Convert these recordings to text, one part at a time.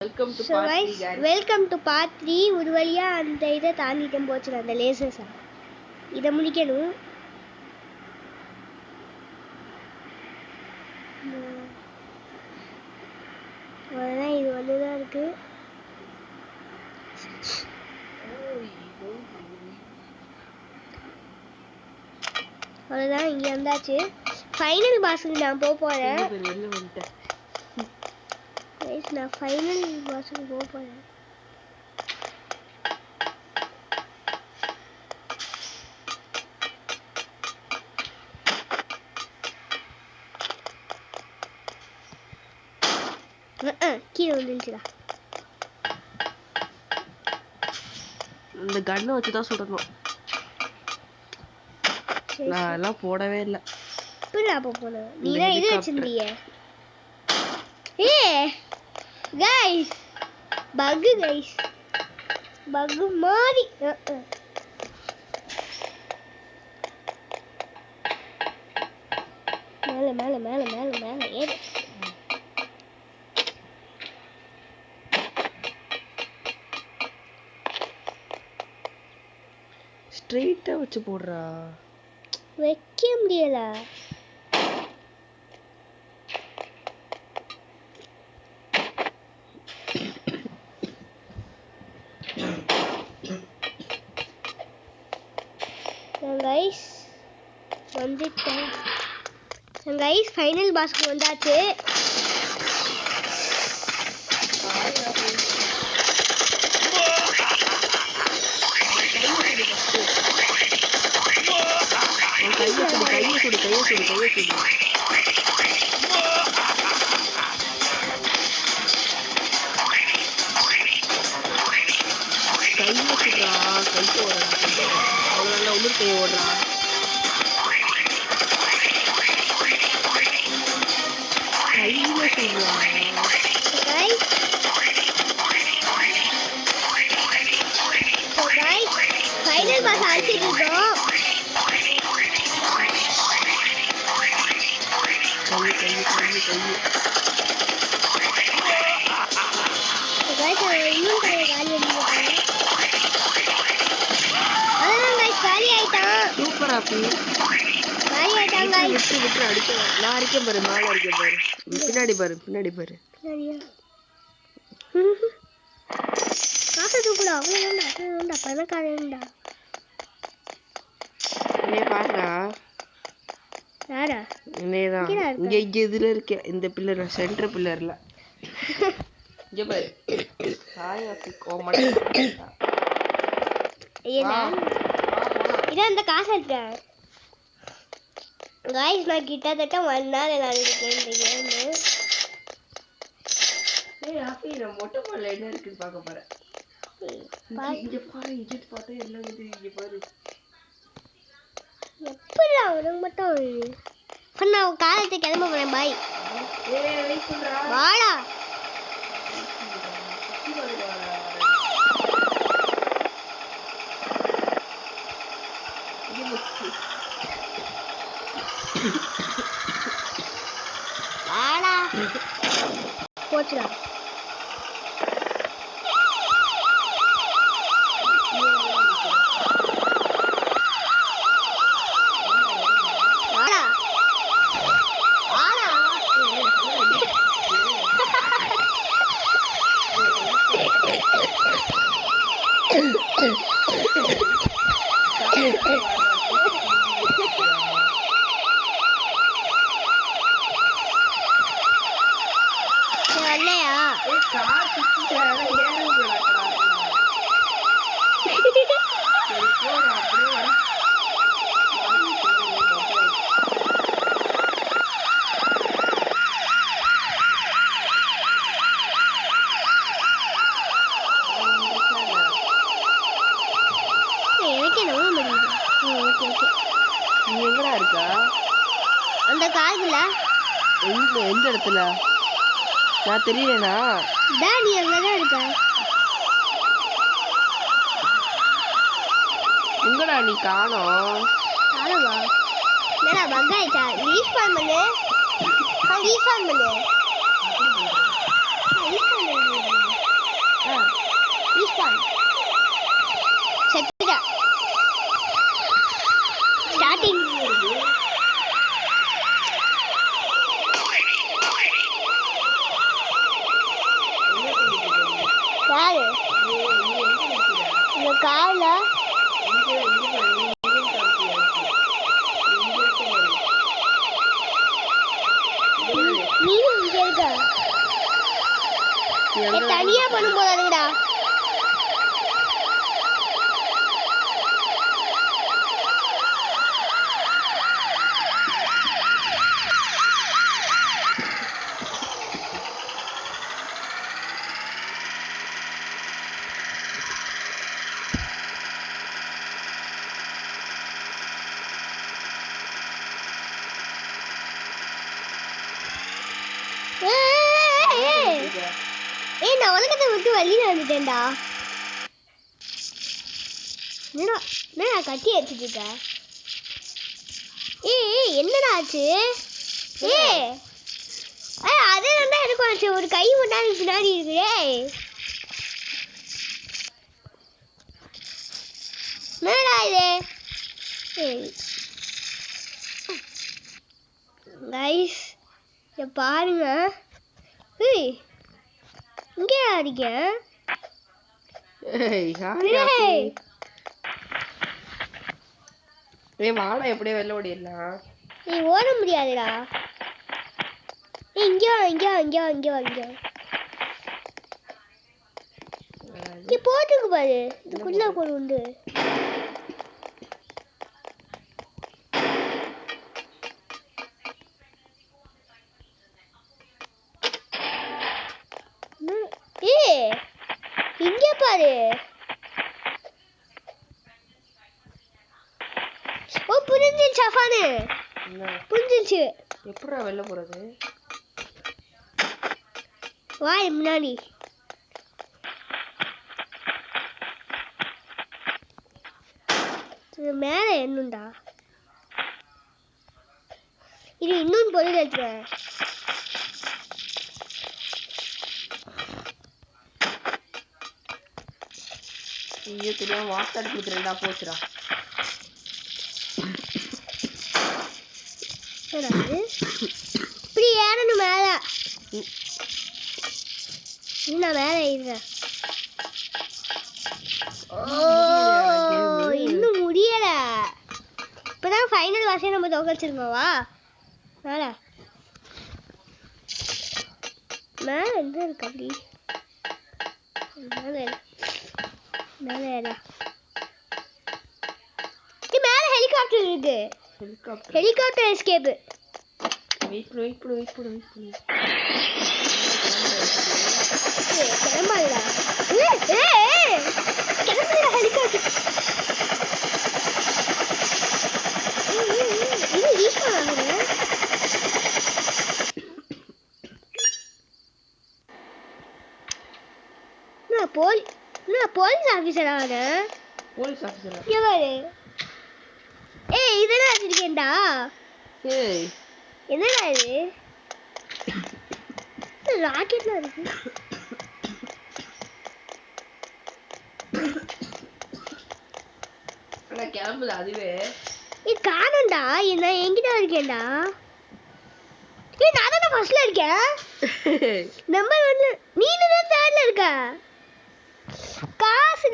Welcome to part 3. ஒரு வழியா அந்த இதை தாண்டிட்டேன் போச்சு. அந்த லேசர்ஸ் இதை முடிக்கணும். அவ்வளோதான், இது வந்து தான் இருக்கு. அவ்வளோதான், இங்கே வந்தாச்சு. ஃபைனல் பாஸுக்கு நான் போகிறேன். நான் ஃபைனல் பாஸுக்கு போகிறேன். கீழே வந்துச்சுடா. இந்த கன்னை வச்சு தான் சுடணும். நான் எல்லாம் போடவே இல்லை. போனேன் நீ தான் இது வச்சிருந்தீங்க. கைஸ் பக், கைஸ் பக் மாதிரி. மேல மேல மேல மேல மேல ஏறு. ஸ்ட்ரெயிட்டா வச்சு போடுறா. வைக்க முடியல. கைஸ் வந்துட்டேன். கைஸ் ஃபைனல் பாஸ்க்கு வந்தாச்சு. ஃபைனல் பாஸ் ஆகிட்டோம். பின்னாடி பாரு, பின்னாடி பாரு. பணக்காரன்டா. இங்க இதுல இருக்க இந்த பில்லர், சென்டர் பில்லர்ல. இங்க பாரு. இதான் இந்த காசு இருக்கேன். காய்ஸ் நான் கிட்டத்தட்ட 1 hour விளையாடிருக்கேன் இந்த கேம். நான் மொட்டை மாடல என்ன இருக்குன்னு பார்க்க போறேன். இங்க பாரு, இங்க பார்த்தா என்ன இது. இங்க பாரு. எப்படா உனக்கு மட்டும் நான் காலத்தை கிளம்ப போறேன். பாய். வாடா. வாடா. போச்சுடா. எங்கடா இருக்கா அந்த காதுல? எந்த இடத்துல? நான் தெரியலனா? நீ அங்கதான் இருக்க. எங்கடா நீ காணோம்? காணோமா? என்னடா பக் ஆயிட்டா? ரீஸ்பான் பண்ணு. ரீஸ்பான் பண்ணு. யாரு இந்த கார்ல நீயும் இங்க இருக்க தனியா பண்ணும் போதாதுடா நான் உலகத்தை விட்டு வெளியில வந்துட்டேன்டா. என்னடா கட்டி அடிச்சுட்டு இருக்க? என்னடா ஆச்சு? அதே தான் எனக்கும் ஆச்சு. ஒரு கை முன்னாடி பின்னாடி இருக்கு. என்னடா இது? கைஸ் பாருங்க. இங்கே அடிக்க வாடா எப்படியே வெளில ஓடிடலாம். நீ ஓட முடியாதுடா. இங்கே போட்டுக்கு பாரு. இதுக்குள்ள கூட உண்டு. இங்க பாரு. புரிஞ்சிருச்சு அஃபானு. புரிஞ்சிருச்சு. எப்படிடா வெளில போறது? வா முன்னாடி. மேல என்னுண்டா? இது இன்னொன்று பொருள் எடுத்துக்கிறேன். இங்கே தெரியாம வாட்டர் கொடுத்துருந்தா போச்சுடா. இப்படி ஏறணும் மேல. நான் மேல ஏறுறேன். இன்னும் முடியல. இப்பதான் ஃபைனல் வாசியை நம்ம தோக்கடிச்சிருக்கோவா? மேல மேல எங்க இருக்கு? அப்படி மேல மேல ஹெலிகாப்டர் இருக்கு. Helicopter escape. வெயிட் பண்ணு. கிளம்பாதுடா. கிளம்புடா ஹெலிகாப்டர். இது ரீஃபர் ஆகுது. போலீஸ் ஆஃபீஸர் ஆகுது. போலீஸ் ஆஃபீஸரா? எவரு? இதெல்லாம் வச்சிருக்கேன்டா. என்னடா இது? ராக்கெட்லாம் இருக்கு. கிளம்புல அதுவே காணும்டா. என்ன என்கிட்ட இருக்கேன்டா. நான் தானே ஃபர்ஸ்ட்ல இருக்கேன். நம்பர் 1. நீனு தான் தேர்ட்ல இருக்க. காசு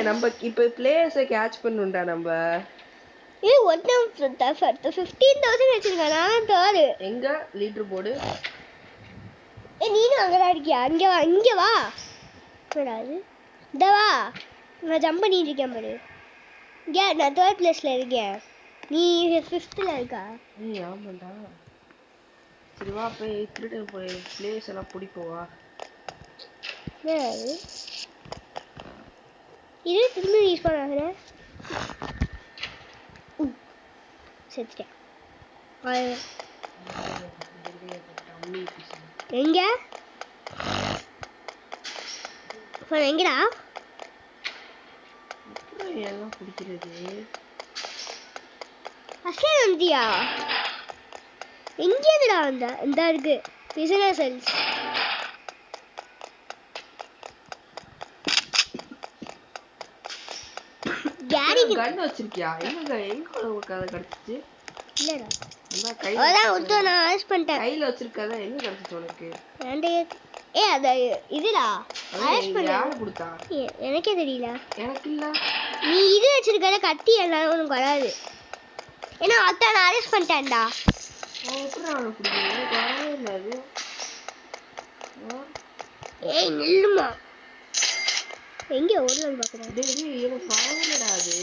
நம்ம இப்ப பிளேயர்ஸை கேட்ச் பண்ணுண்டா. நம்ம ஒருத்தன் 15,000 வச்சிருக்கான். நான் தேர்டு. எங்க லீடர் போர்டு? நீனும் அங்கதான் இருக்கியா? இங்க வா. இந்த வா. நான் ஜம்ப் பண்ணிட்டு இருக்கேன் பாரு. நான் தேர்ட் பிளேஸ்ல இருக்கேன். நீ 5th இருக்கா? ஆமாண்டா. சரி வா போய் திருட்டு போய் பிளேஸ் எல்லாம் பிடிப்போவா. இது திரும்பி யூஸ் பண்ணாத. செத்துட்டேன். எங்க எங்கடா எல்லாம் பிடிக்கிறது? அசே வந்தியா? எங்கேடா வந்த? இந்த இருக்கு பிசினஸ் செல்ஸ். கேரி கன் வச்சிருக்கியா? எங்க உனக்கு கிடைச்சிச்சு? இல்லடா. அதான் உத்து நான் ஆஸ் பண்ணிட்டேன். கையில வச்சிருக்கத எங்க கிடைச்சிச்சு உனக்கு? ரெண்டே ஏய் அது இதுடா அரெஸ்ட் பண்ணு. யாரு கொடுத்தா? எனக்கே தெரியல. எனக்கு இல்ல. நீ இது வச்சிருக்கல கத்தி எல்லாம் உனக்கு வராது. ஏன்னா அதான் நான் அரெஸ்ட் பண்ணிட்டேன்டா. எப்படி அவனை பிடிக்கல? வரவே இல்லை அது. ஏய் நில்லுமா. எங்க ஓடலாம் பாக்குறேன். டேய் எனக்கு வரலடா அது.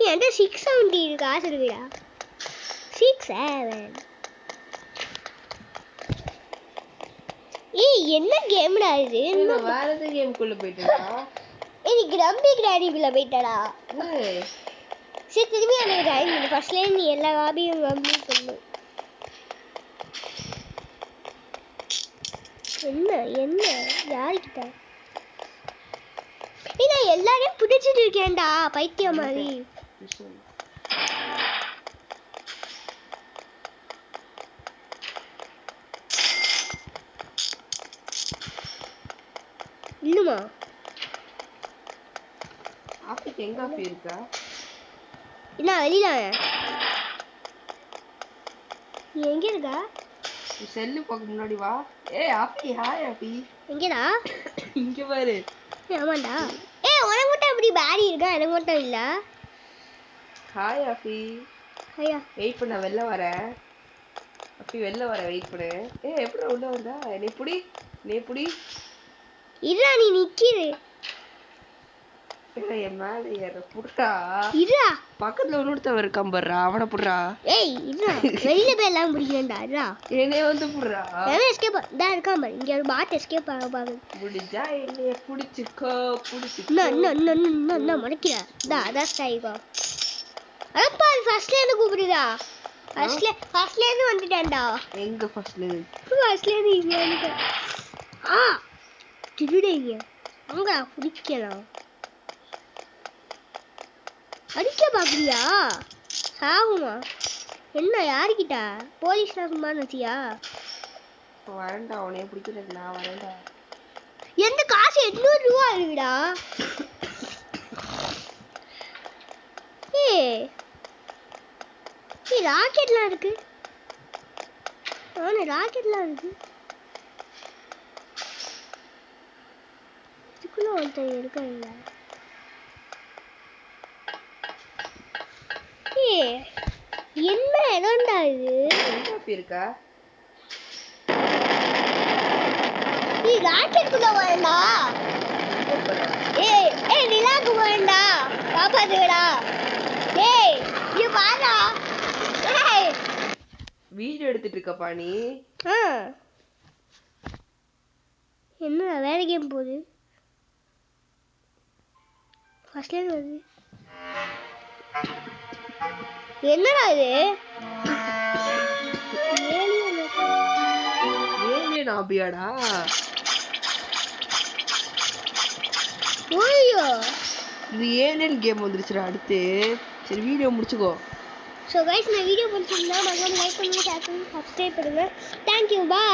என்கிட்ட 670 காசு இருக்குடா. 67. ஏய் என்ன கேம்டா இது? நான் வேற ஏதோ கேம்க்குள்ள போயிட்டேன்டா. எனக்கு ரம்பி கிராடிக்குள்ள போயிட்டடா. சரி திரும்பி எனக்கு டைம் இல்லை. ஃபர்ஸ்ட்லேயே நீ எல்லா ஹாபியும் கம்ப்ளீட் பண்ணு. என்ன என்ன யாருக்கிட்ட? நான் எல்லாரையும் பிடிச்சிட்டு இருக்கேன்டா பைத்தியம் மாதிரி. இல்லுமா ஆஃபீஸ் எங்க ஆஃபீஸ் இருக்கா? என்ன வெளியில நீ எங்க இருக்கா? செல்லு பக்கம் முன்னாடி வா. ஏய் ஆஃபி ஹாய் ஆஃபி. எங்கடா? இங்க பாரு. ஆமாண்டா. ஏய் உனக்கு மட்டும் அப்படி பேரி இருக்கா? எனக்கு மட்டும் இல்ல. ஹாய் ஆஃபி. ஹையா. வெயிட் பண்ண வெளில வரேன். ஆஃபி வெளில வர வெயிட் பண்ணு. ஏய் எப்படி உள்ள வந்தா? நீ புடி. இருடா நீ நிக்கிறு. என் மேல ஏற புடுடா. இருடா. பக்கத்துல ஒருத்தன் இருக்கான் பாருடா. அவனை புடுடா. ஏய் இருடா. வெளியில போய் எல்லாம் பிடிக்கணும்டா. இருடா. என்னைய வந்து புடுடா. எவன் எஸ்கேப் டா இருக்கான் பாரு. இங்க ஒரு பாட் எஸ்கேப் ஆக பாக்குது. முடிஞ்சா என்னைய புடிச்சுக்கோ. நான் மடக்கிற. அதான் ஸ்டைகோ. அப்பா ஃபர்ஸ்ட்ல இருந்து கூப்பிடுடா. ஃபர்ஸ்ட்ல இருந்து வந்துட்டேன்டா. எங்க ஃபர்ஸ்ட்ல இருந்து இங்க வந்துட்டேன். திருடீங்க. அங்க பிடிக்கலாம். அடிக்க பாக்குறியா? சாகுமா? என்ன யாருக்கிட்ட? போலீஸ்னா சும்மா நினைச்சியா? வரேன்டா உன்னைய பிடிக்கிறது. நான் வரேன்டா. எந்த காசு 800 ரூபா இருக்குடா. ஏய் ராக்கெட்லாம் இருக்கு. ராக்கெட்லாம் இருக்கு. இதுக்குள்ள ஒருத்தர் இருக்காங்க. ஏய் என்ன இடம்டா இது? எங்க இருக்கா? நீ ராக்கெட்டுக்குள்ள வரடா. ஏய் நிலாக்கு வரடா. காப்பாத்துடா. ஏய் நீ பாரா. ஏய் வீடியோ எடுத்துட்டு இருக்கப்பா நீ. என்ன வேற கேம் போகுது? ஃபர்ஸ்ட்ல வருது. என்னடா இது? ஏலியன் ஆபியாடா. ஓய்யோ இது ஏலியன் கேம் வந்துருச்சுடா அடுத்து. சரி வீடியோ முடிச்சுக்கோ. ஸோ கைஸ் இந்த வீடியோ பிடிச்சிருந்தா மறக்காம லைக் பண்ணுங்க, ஷேர் பண்ணுங்க, சப்ஸ்கிரைப் பண்ணுங்க. Thank you bye.